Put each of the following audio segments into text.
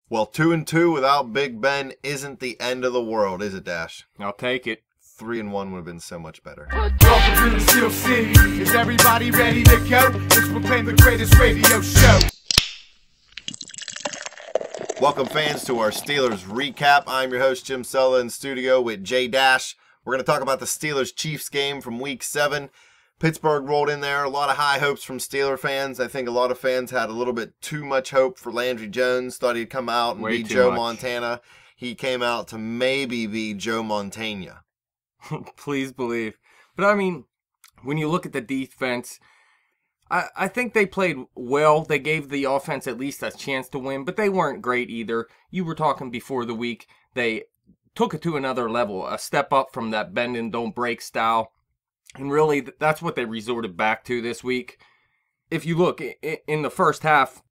Well, 2-2 without Big Ben isn't the end of the world, is it, Dash? I'll take it. 3-1 would have been so much better. Welcome to the Steel City. Is everybody ready to go? Let's proclaim the greatest radio show. Welcome, fans, to our Steelers recap. I'm your host, Jim Sella, in studio with Jay Dash. We're going to talk about the Steelers-Chiefs game from Week 7. Pittsburgh rolled in there. A lot of high hopes from Steeler fans. I think a lot of fans had a little bit too much hope for Landry Jones. Thought he'd come out and be Joe Montana. He came out to maybe be Joe Montana. Please believe. But, I mean, when you look at the defense, I think they played well. They gave the offense at least a chance to win, but they weren't great either. You were talking before the week. They took it to another level, a step up from that bend and don't break style. And really, that's what they resorted back to this week. If you look, in the first half,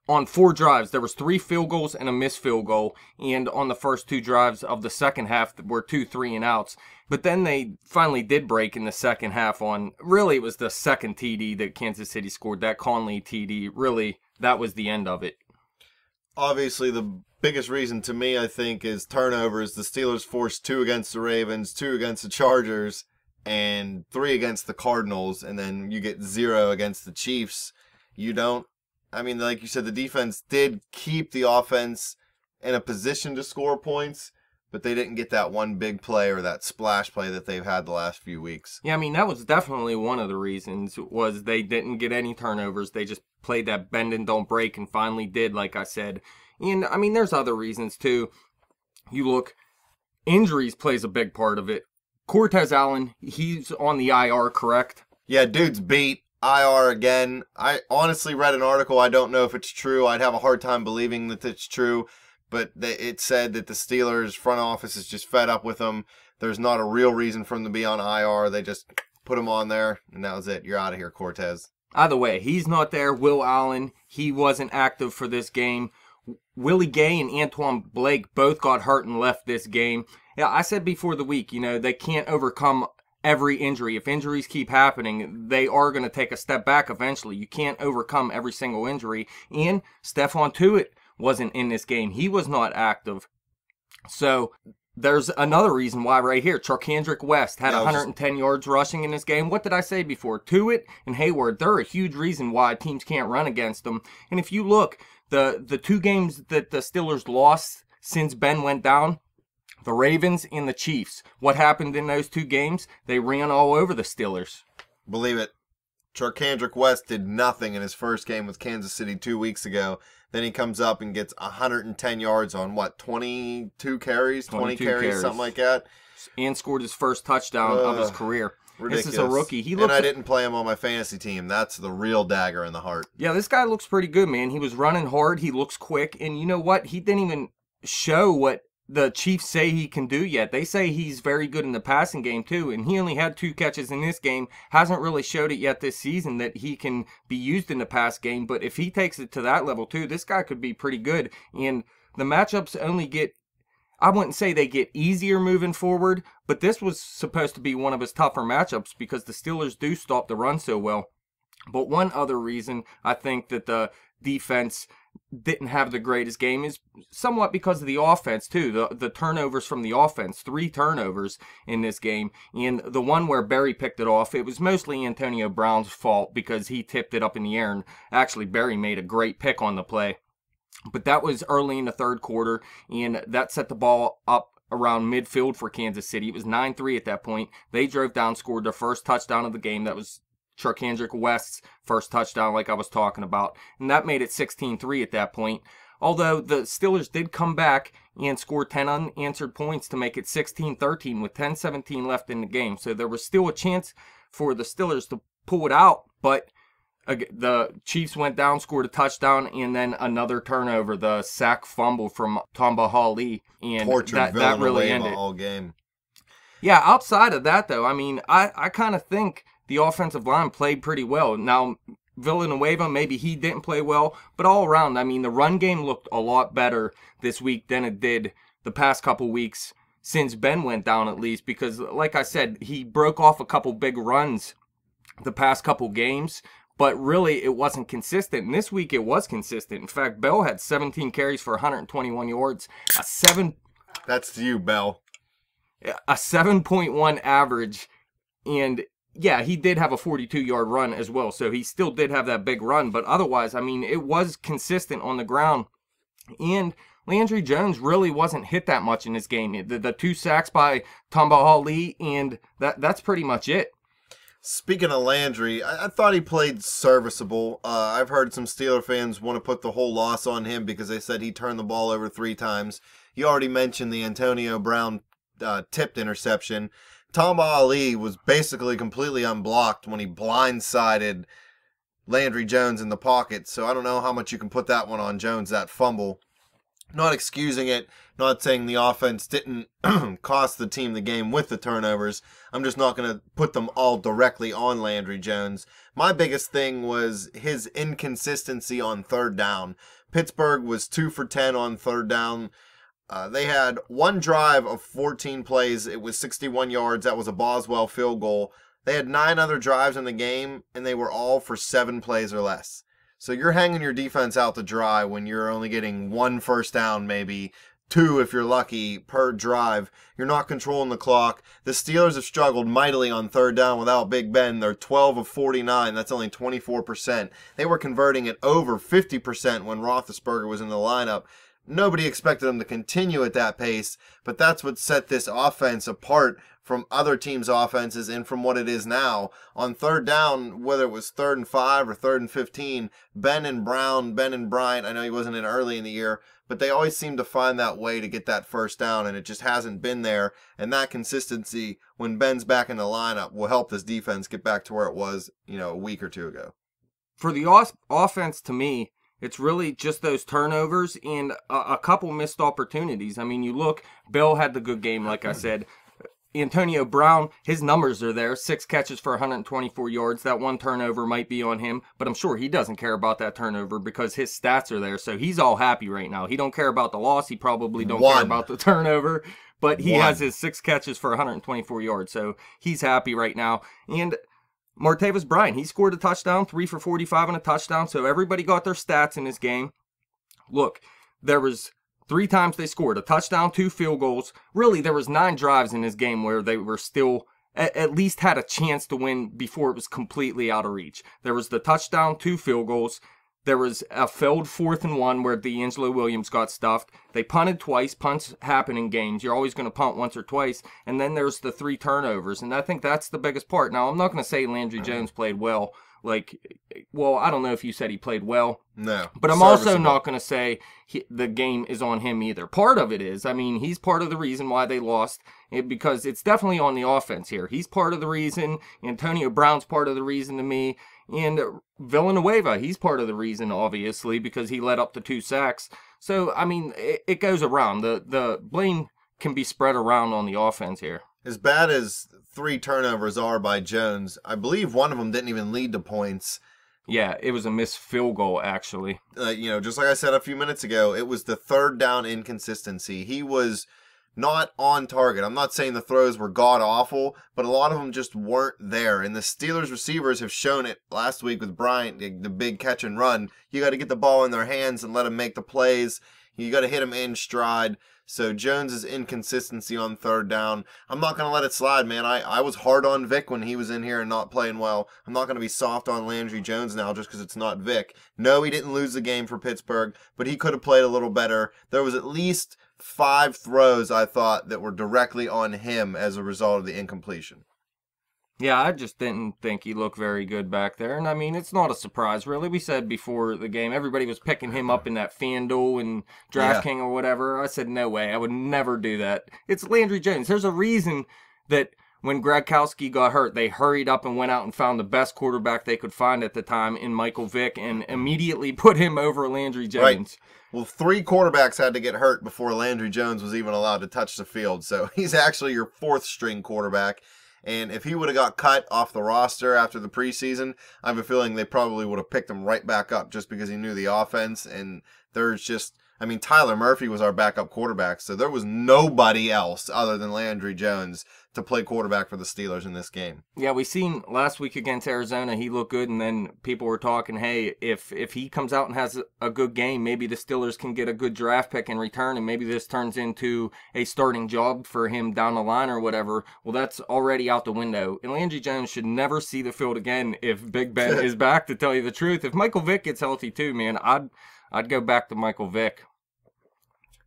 on 4 drives, there was 3 field goals and a missed field goal. And on the first 2 drives of the second half were 2 3-and-outs. But then they finally did break in the second half on, really, it was the second TD that Kansas City scored, that Conley TD. Really, that was the end of it. Obviously, the biggest reason to me, I think, is turnovers. The Steelers forced 2 against the Ravens, 2 against the Chargers, and 3 against the Cardinals, and then you get 0 against the Chiefs. You don't, I mean, like you said, the defense did keep the offense in a position to score points, but they didn't get that one big play or that splash play that they've had the last few weeks. Yeah, I mean, that was definitely one of the reasons, was they didn't get any turnovers. They just played that bend and don't break and finally did, like I said. And, I mean, there's other reasons, too. You look, injuries plays a big part of it. Cortez Allen, he's on the IR, correct? Yeah, dude's beat. IR again. I honestly read an article. I don't know if it's true. I'd have a hard time believing that it's true. But it said that the Steelers front office is just fed up with him. There's not a real reason for him to be on IR. They just put him on there, and that was it. You're out of here, Cortez. Either way, he's not there. Will Allen, he wasn't active for this game. Willie Gay and Antoine Blake both got hurt and left this game. Yeah, I said before the week, you know, they can't overcome every injury. If injuries keep happening, they are going to take a step back eventually. You can't overcome every single injury. And Stephon Tuitt wasn't in this game. He was not active. So there's another reason why right here. Charcandrick West had 110 yards rushing in this game. What did I say before? Tuitt and Hayward, they're a huge reason why teams can't run against them. And if you look, the 2 games that the Steelers lost since Ben went down, the Ravens and the Chiefs. What happened in those 2 games? They ran all over the Steelers. Believe it. Charcandrick West did nothing in his first game with Kansas City 2 weeks ago. Then he comes up and gets 110 yards on, what, 22 carries? 20 carries, something like that. And scored his first touchdown of his career. Ridiculous. This is a rookie. And I didn't play him on my fantasy team. That's the real dagger in the heart. Yeah, this guy looks pretty good, man. He was running hard. He looks quick. And you know what? He didn't even show what the Chiefs say he can do yet. They say he's very good in the passing game too, and he only had 2 catches in this game. Hasn't really showed it yet this season that he can be used in the pass game, but if he takes it to that level too, this guy could be pretty good. And the matchups only get, I wouldn't say they get easier moving forward, but this was supposed to be one of his tougher matchups because the Steelers do stop the run so well. But one other reason I think that the defense didn't have the greatest game is somewhat because of the offense too. The turnovers from the offense, 3 turnovers in this game, and the one where Barry picked it off, it was mostly Antonio Brown's fault because he tipped it up in the air, and actually Barry made a great pick on the play. But that was early in the 3rd quarter, and that set the ball up around midfield for Kansas City. It was 9-3 at that point. They drove down, scored their first touchdown of the game. That was Charcandrick West's first touchdown, like I was talking about. And that made it 16-3 at that point. Although the Steelers did come back and score 10 unanswered points to make it 16-13 with 10:17 left in the game. So there was still a chance for the Steelers to pull it out. But the Chiefs went down, scored a touchdown, and then another turnover, the sack fumble from Tamba Hali. And that really ended all game. Yeah, outside of that, though, I mean, I kind of think the offensive line played pretty well. Now, Villanueva, maybe he didn't play well, but all around, I mean, the run game looked a lot better this week than it did the past couple weeks since Ben went down, at least, because, like I said, he broke off a couple big runs the past couple games, but really it wasn't consistent. And this week it was consistent. In fact, Bell had 17 carries for 121 yards, That's you, Bell. a 7.1 average, and yeah, he did have a 42-yard run as well, so he still did have that big run, but otherwise, I mean, it was consistent on the ground, and Landry Jones really wasn't hit that much in this game. The 2 sacks by Tamba Ali, and that's pretty much it. Speaking of Landry, I thought he played serviceable. I've heard some Steeler fans want to put the whole loss on him because they said he turned the ball over 3 times. You already mentioned the Antonio Brown tipped interception. Tamba Ali was basically completely unblocked when he blindsided Landry Jones in the pocket, so I don't know how much you can put that one on Jones, that fumble. Not excusing it, not saying the offense didn't cost the team the game with the turnovers. I'm just not going to put them all directly on Landry Jones. My biggest thing was his inconsistency on third down. Pittsburgh was 2 for 10 on third down. They had one drive of 14 plays. It was 61 yards. That was a Boswell field goal. They had 9 other drives in the game, and they were all for 7 plays or less. So you're hanging your defense out to dry when you're only getting 1 first down, maybe 2 if you're lucky, per drive. You're not controlling the clock. The Steelers have struggled mightily on third down without Big Ben. They're 12 of 49. That's only 24%. They were converting at over 50% when Roethlisberger was in the lineup. Nobody expected them to continue at that pace, but that's what set this offense apart from other teams' offenses and from what it is now. On third down, whether it was 3rd and 5 or 3rd and 15, Ben and Bryant, I know he wasn't in early in the year, but they always seem to find that way to get that first down, and it just hasn't been there. And that consistency, when Ben's back in the lineup, will help this defense get back to where it was, a week or 2 ago. For the offense, to me, it's really just those turnovers and a couple missed opportunities. I mean, you look, Bell had the good game, like I said. Antonio Brown, his numbers are there. 6 catches for 124 yards. That 1 turnover might be on him, but I'm sure he doesn't care about that turnover because his stats are there. So he's all happy right now. He don't care about the loss. He probably don't care about the turnover, but he has his 6 catches for 124 yards. So he's happy right now. And Martavis Bryant, he scored a touchdown, 3 for 45 and a touchdown. So everybody got their stats in this game. Look, there was 3 times they scored, a touchdown, 2 field goals. Really, there was 9 drives in this game where they were still at least had a chance to win before it was completely out of reach. There was the touchdown, 2 field goals. There was a failed 4th and 1 where D'Angelo Williams got stuffed. They punted twice. Punts happen in games. You're always going to punt once or twice. And then there's the 3 turnovers. And I think that's the biggest part. Now, I'm not going to say Landry Jones played well. I don't know if you said he played well. No. But I'm also not going to say the game is on him either. Part of it is. I mean, he's part of the reason why they lost because it's definitely on the offense here. He's part of the reason. Antonio Brown's part of the reason to me. And Villanueva, he's part of the reason, obviously, because he led up to 2 sacks. So, I mean, it goes around. The blame can be spread around on the offense here. As bad as 3 turnovers are by Jones, I believe one of them didn't even lead to points. Yeah, it was a missed field goal, actually. Just like I said a few minutes ago, it was the third down inconsistency. He was not on target. I'm not saying the throws were god-awful, but a lot of them just weren't there. And the Steelers receivers have shown it last week with Bryant, the big catch and run. You got to get the ball in their hands and let them make the plays. You got to hit them in stride. So Jones's inconsistency on third down, I'm not going to let it slide, man. I was hard on Vic when he was in here and not playing well. I'm not going to be soft on Landry Jones now just because it's not Vic. No, he didn't lose the game for Pittsburgh, but he could have played a little better. There was at least 5 throws, I thought, that were directly on him as a result of the incompletion. Yeah, I just didn't think he looked very good back there. And, I mean, it's not a surprise, really. We said before the game, everybody was picking him up in that FanDuel and DraftKings or whatever. I said, no way. I would never do that. It's Landry Jones. There's a reason that when Gronkowski got hurt, they hurried up and went out and found the best quarterback they could find at the time in Michael Vick and immediately put him over Landry Jones. Right. Well, 3 quarterbacks had to get hurt before Landry Jones was even allowed to touch the field. So he's actually your 4th string quarterback. And if he would have got cut off the roster after the preseason, I have a feeling they probably would have picked him right back up just because he knew the offense. And there's just I mean, Tyler Murphy was our backup quarterback, so there was nobody else other than Landry Jones to play quarterback for the Steelers in this game. Yeah, we seen last week against Arizona, he looked good, and then people were talking, hey, if he comes out and has a good game, maybe the Steelers can get a good draft pick in return, and maybe this turns into a starting job for him down the line or whatever. Well, that's already out the window. And Landry Jones should never see the field again if Big Ben is back, to tell you the truth. If Michael Vick gets healthy too, man, I'd go back to Michael Vick.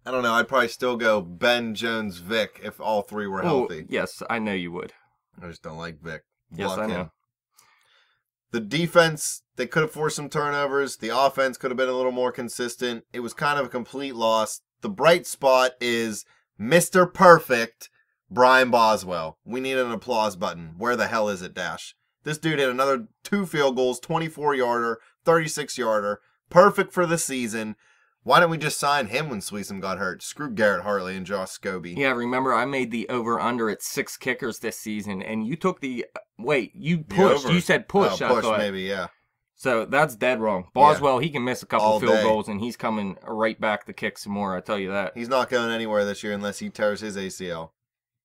I don't know. I'd probably still go Ben, Jones, Vick if all three were healthy. Yes, I know you would. I just don't like Vick. Yes, I know. The defense, they could have forced some turnovers. The offense could have been a little more consistent. It was kind of a complete loss. The bright spot is Mr. Perfect, Brian Boswell. We need an applause button. Where the hell is it, Dash? This dude had another 2 field goals, 24-yarder, 36-yarder. Perfect for the season. Why didn't we just sign him when Sweesom got hurt? Screw Garrett Hartley and Josh Scobie. Yeah, remember I made the over-under at 6 kickers this season, and you took the... Wait, you pushed. You said push, I thought. Maybe, yeah. So that's dead wrong. Boswell, he can miss a couple field goals, and he's coming right back to kick some more, I tell you that. He's not going anywhere this year unless he tears his ACL.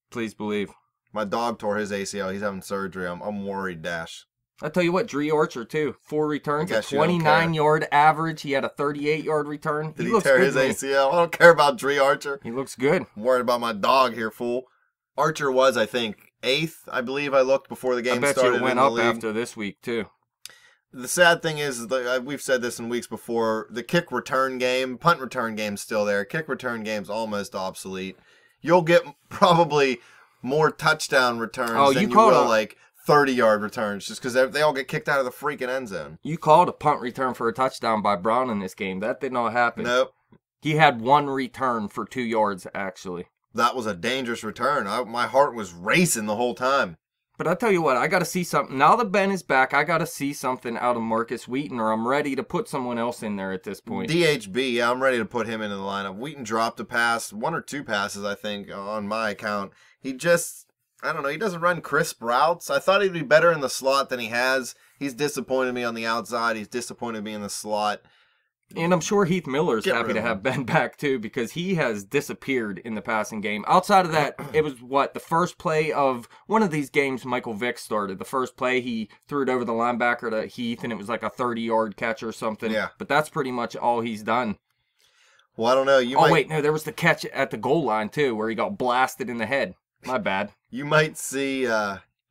Please believe. My dog tore his ACL. He's having surgery. I'm worried, Dash. I tell you what, Dree Archer, too. 4 returns, a 29-yard average. He had a 38-yard return. Did he tear his ACL? I don't care about Dree Archer. He looks good. I'm worried about my dog here, fool. Archer was, I think, 8th, I believe I looked before the game started. I bet you it went up after this week, too. The sad thing is, we've said this in weeks before, the kick return game, punt return game's still there. Kick return game's almost obsolete. You'll get probably more touchdown returns than you will, like, 30-yard returns, just because they all get kicked out of the freaking end zone. You called a punt return for a touchdown by Brown in this game. That did not happen. Nope. He had 1 return for 2 yards, actually. That was a dangerous return. My heart was racing the whole time. But I tell you what, I got to see something. Now that Ben is back, I got to see something out of Marcus Wheaton, or I'm ready to put someone else in there at this point. DHB, yeah, I'm ready to put him into the lineup. Wheaton dropped a pass, 1 or 2 passes, I think, on my account. He just... I don't know, he doesn't run crisp routes. I thought he'd be better in the slot than he has. He's disappointed me on the outside. He's disappointed me in the slot. And I'm sure Heath Miller's happy to have Ben back, too, because he has disappeared in the passing game. Outside of that, it was, the first play of one of these games Michael Vick started. The first play, he threw it over the linebacker to Heath, and it was like a 30-yard catch or something. Yeah. But that's pretty much all he's done. Well, I don't know. Wait, no, there was the catch at the goal line, too, where he got blasted in the head. My bad. You might see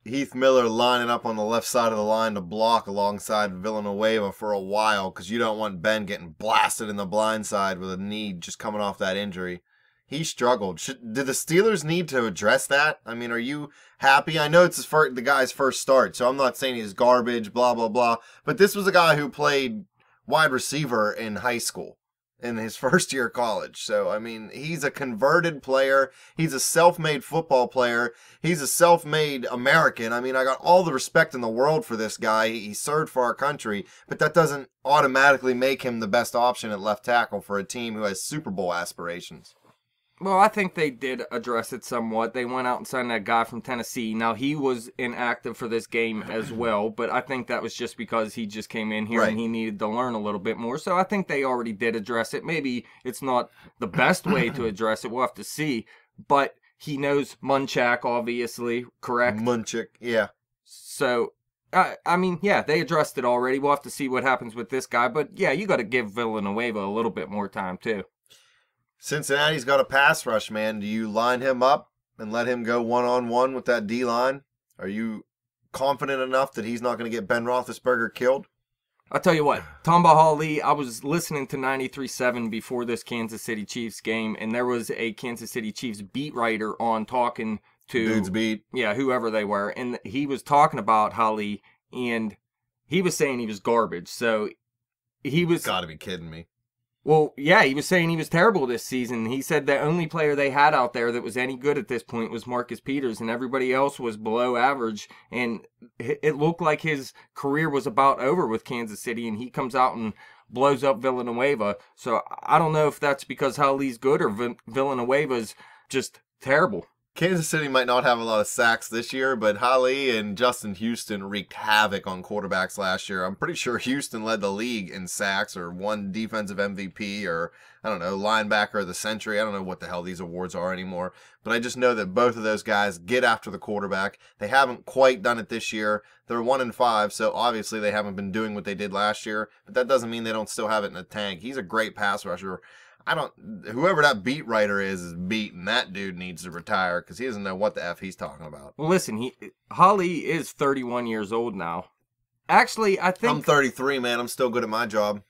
Heath Miller lining up on the left side of the line to block alongside Villanueva for a while because you don't want Ben getting blasted in the blind side with a knee just coming off that injury. He struggled. Did the Steelers need to address that? I mean, are you happy? I know it's the guy's first start, so I'm not saying he's garbage, blah, blah, blah. But this was a guy who played wide receiver in high school. In his first year of college. So, I mean, he's a converted player. He's a self-made football player. He's a self-made American. I mean, I got all the respect in the world for this guy. He served for our country, but that doesn't automatically make him the best option at left tackle for a team who has Super Bowl aspirations. Well, I think they did address it somewhat. They went out and signed that guy from Tennessee. Now, he was inactive for this game as well, but I think that was just because he just came in here and he needed to learn a little bit more. So I think they already did address it. Maybe it's not the best way to address it. We'll have to see. But he knows Munchak, obviously, correct? Munchak, yeah. So, I mean, yeah, they addressed it already. We'll have to see what happens with this guy. But, yeah, you got to give Villanueva a little bit more time, too. Cincinnati's got a pass rush, man. Do you line him up and let him go one-on-one with that D-line? Are you confident enough that he's not going to get Ben Roethlisberger killed? I'll tell you what, Tamba Hawley, I was listening to 93.7 before this Kansas City Chiefs game, and there was a Kansas City Chiefs beat writer on talking to... Dudes beat. Yeah, whoever they were. And he was talking about Hawley, and he was saying he was garbage. So he was... Gotta be kidding me. Well, yeah, he was saying he was terrible this season. He said the only player they had out there that was any good at this point was Marcus Peters, and everybody else was below average. And it looked like his career was about over with Kansas City, and he comes out and blows up Villanueva. So I don't know if that's because Hawley's good or Villanueva's just terrible. Kansas City might not have a lot of sacks this year, but Holly and Justin Houston wreaked havoc on quarterbacks last year. I'm pretty sure Houston led the league in sacks or won defensive MVP or, I don't know, linebacker of the century. I don't know what the hell these awards are anymore. But I just know that both of those guys get after the quarterback. They haven't quite done it this year. They're 1-5, so obviously they haven't been doing what they did last year. But that doesn't mean they don't still have it in the tank. He's a great pass rusher. Whoever that beat writer is beat, and that dude needs to retire because he doesn't know what the F he's talking about. Well, listen, Holly is 31 years old now. Actually, I think... I'm 33, man. I'm still good at my job.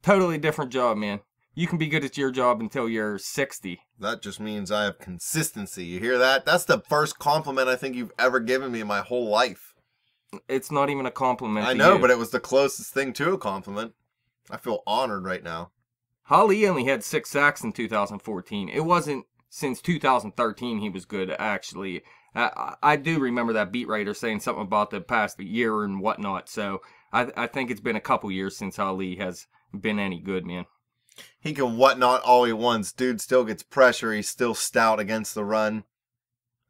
Totally different job, man. You can be good at your job until you're 60. That just means I have consistency. You hear that? That's the first compliment I think you've ever given me in my whole life. It's not even a compliment I to know, you. but it was the closest thing to a compliment. I feel honored right now. Holly only had 6 sacks in 2014. It wasn't since 2013 he was good, actually. I do remember that beat writer saying something about the past year and whatnot, so I think it's been a couple years since Holly has been any good, man. He can whatnot all he wants. Dude still gets pressure. He's still stout against the run.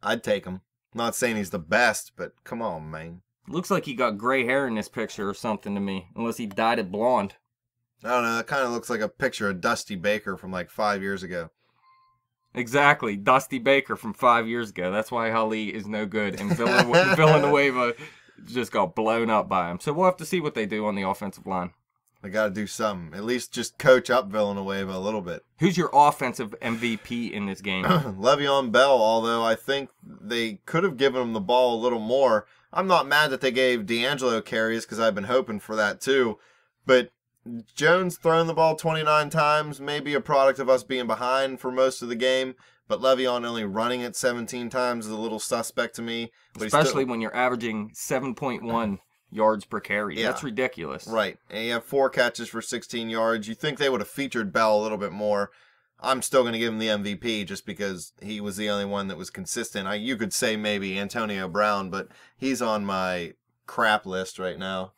I'd take him. Not saying he's the best, but come on, man. Looks like he got gray hair in this picture or something to me, unless he dyed it blonde. I don't know. It kind of looks like a picture of Dusty Baker from like 5 years ago. Exactly. Dusty Baker from 5 years ago. That's why Holly is no good. And Villanueva just got blown up by him. So we'll have to see what they do on the offensive line. They got to do something. At least just coach up Villanueva a little bit. Who's your offensive MVP in this game? Le'Veon Bell, although I think they could have given him the ball a little more. I'm not mad that they gave D'Angelo carries because I've been hoping for that too. But Jones throwing the ball 29 times may be a product of us being behind for most of the game, but Le'Veon only running it 17 times is a little suspect to me. But especially when you're averaging 7.1 yards per carry. Yeah. That's ridiculous. Right. And you have 4 catches for 16 yards. You think they would have featured Bell a little bit more. I'm still going to give him the MVP just because he was the only one that was consistent. You could say maybe Antonio Brown, but he's on my crap list right now.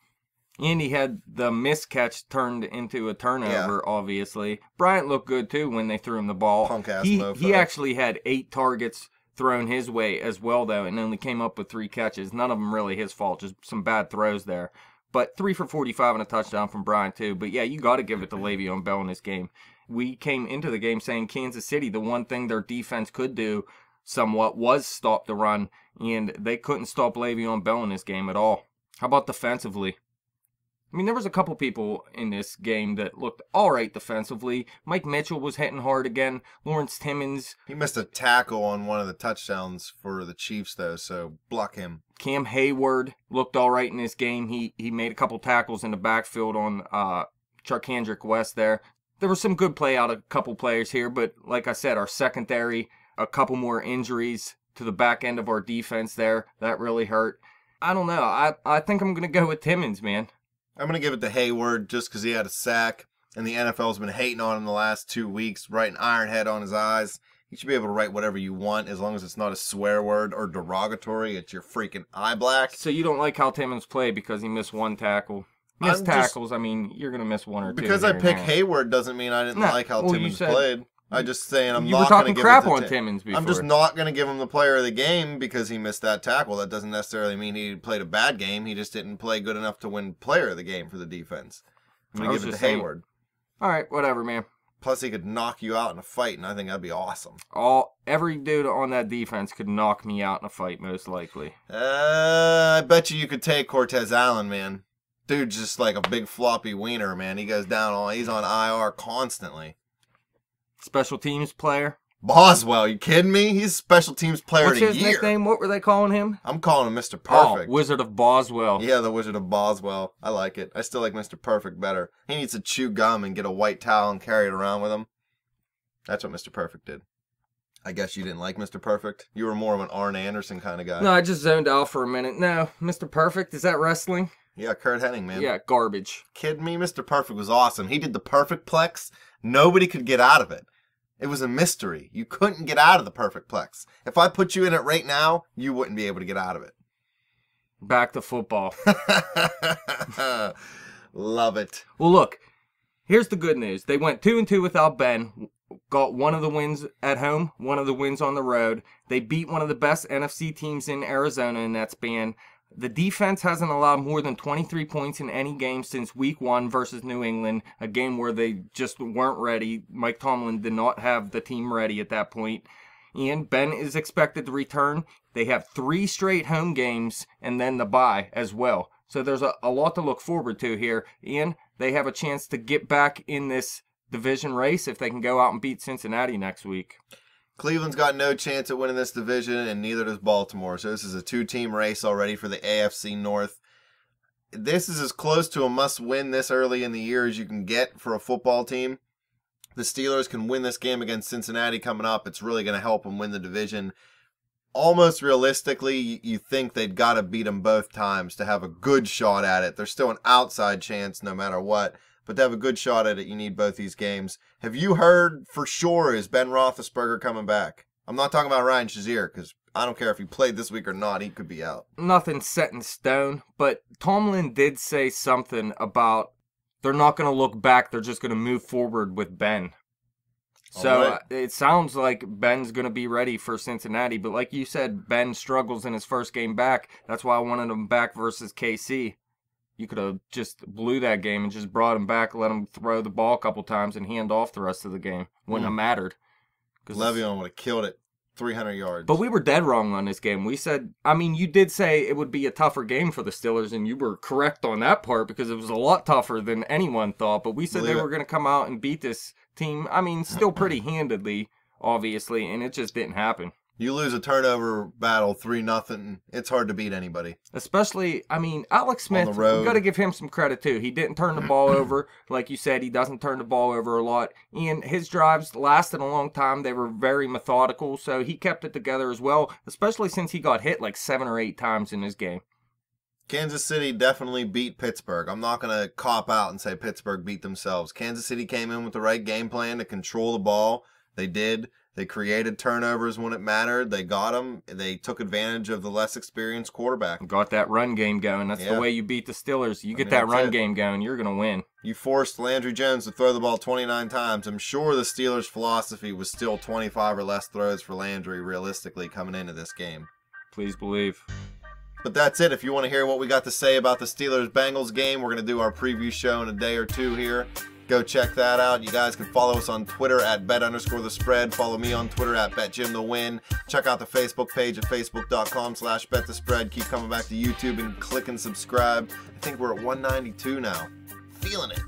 And he had the miscatch turned into a turnover, obviously. Bryant looked good, too, when they threw him the ball. Punk-ass mofo. He actually had 8 targets thrown his way as well, though, and only came up with 3 catches. None of them really his fault, just some bad throws there. But 3 for 45 and a touchdown from Bryant, too. But, yeah, you got to give it to Le'Veon Bell in this game. We came into the game saying Kansas City, the one thing their defense could do somewhat was stop the run, and they couldn't stop Le'Veon Bell in this game at all. How about defensively? I mean, there was a couple people in this game that looked all right defensively. Mike Mitchell was hitting hard again. Lawrence Timmons. He missed a tackle on one of the touchdowns for the Chiefs, though, so block him. Cam Hayward looked all right in this game. He made a couple tackles in the backfield on Charcandrick West there. There was some good play out of a couple players here, but like I said, our secondary, a couple more injuries to the back end of our defense there. That really hurt. I don't know. I think I'm going to go with Timmons, man. I'm going to give it to Hayward just because he had a sack, and the NFL's been hating on him the last 2 weeks, writing Ironhead on his eyes. You should be able to write whatever you want as long as it's not a swear word or derogatory. It's your freaking eye black. So you don't like how Timmons played because he missed 1 tackle? Missed tackles, I mean, you're going to miss 1 or 2. Because I picked Hayward doesn't mean I didn't like how Timmons played. I'm just saying I'm not going to give crap it to on Timmons before. I'm just not going to give him the player of the game because he missed that tackle. That doesn't necessarily mean he played a bad game. He just didn't play good enough to win player of the game for the defense. I'm going to give it to Hayward. All right, whatever, man. Plus, he could knock you out in a fight, and I think that'd be awesome. Every dude on that defense could knock me out in a fight, most likely. I bet you could take Cortez Allen, man. Dude's just like a big floppy wiener, man. He goes down he's on IR constantly. Special teams player? Boswell, you kidding me? He's special teams player of the year. What's his nickname? What were they calling him? I'm calling him Mr. Perfect. Oh, Wizard of Boswell. Yeah, the Wizard of Boswell. I like it. I still like Mr. Perfect better. He needs to chew gum and get a white towel and carry it around with him. That's what Mr. Perfect did. I guess you didn't like Mr. Perfect? You were more of an Arn Anderson kind of guy. No, I just zoned out for a minute. No, Mr. Perfect, is that wrestling? Yeah, Kurt Hennig, man. Yeah, garbage. Kidding me? Mr. Perfect was awesome. He did the Perfect Plex. Nobody could get out of it. It was a mystery. You couldn't get out of the Perfect Plex. If I put you in it right now, you wouldn't be able to get out of it. Back to football. Love it. Well, look, here's the good news. They went 2-2 without Ben. got one of the wins at home, one of the wins on the road. They beat one of the best NFC teams in Arizona in that span. The defense hasn't allowed more than 23 points in any game since week 1 versus New England, a game where they just weren't ready. Mike Tomlin did not have the team ready at that point. And Ben is expected to return. They have 3 straight home games and then the bye as well. So there's a lot to look forward to here. And they have a chance to get back in this division race if they can go out and beat Cincinnati next week. Cleveland's got no chance at winning this division, and neither does Baltimore. So this is a 2-team race already for the AFC North. This is as close to a must-win this early in the year as you can get for a football team. The Steelers can win this game against Cincinnati coming up. It's really going to help them win the division. Almost realistically, you think they'd got to beat them both times to have a good shot at it. There's still an outside chance no matter what. But to have a good shot at it, you need both these games. Have you heard for sure, is Ben Roethlisberger coming back? I'm not talking about Ryan Shazier, because I don't care if he played this week or not, he could be out. Nothing's set in stone, but Tomlin did say something about they're not going to look back, they're just going to move forward with Ben. So right. It sounds like Ben's going to be ready for Cincinnati, but like you said, Ben struggles in his first game back. That's why I wanted him back versus KC. You could have just blew that game and just brought him back, let him throw the ball a couple times and hand off the rest of the game. Wouldn't have mattered. Le'Veon would have killed it 300 yards. But we were dead wrong on this game. We said, I mean, you did say it would be a tougher game for the Steelers, and you were correct on that part because it was a lot tougher than anyone thought. But we said they were going to come out and beat this team, I mean, still pretty handedly, obviously, and it just didn't happen. You lose a turnover battle 3-0, it's hard to beat anybody. Especially, I mean, Alex Smith, we've got to give him some credit too. He didn't turn the ball over. Like you said, he doesn't turn the ball over a lot. And his drives lasted a long time. They were very methodical, so he kept it together as well, especially since he got hit like 7 or 8 times in his game. Kansas City definitely beat Pittsburgh. I'm not going to cop out and say Pittsburgh beat themselves. Kansas City came in with the right game plan to control the ball. They did. They created turnovers when it mattered. They got them. They took advantage of the less experienced quarterback. Got that run game going. That's the way you beat the Steelers. You get that run game going, you're going to win. You forced Landry Jones to throw the ball 29 times. I'm sure the Steelers' philosophy was still 25 or less throws for Landry realistically coming into this game. Please believe. But that's it. If you want to hear what we got to say about the Steelers-Bengals game, we're going to do our preview show in a day or two here. Go check that out. You guys can follow us on Twitter at bet_the_spread. Follow me on Twitter at betjimthewin. Check out the Facebook page at facebook.com/betthespread. Keep coming back to YouTube and click and subscribe. I think we're at 192 now. Feeling it.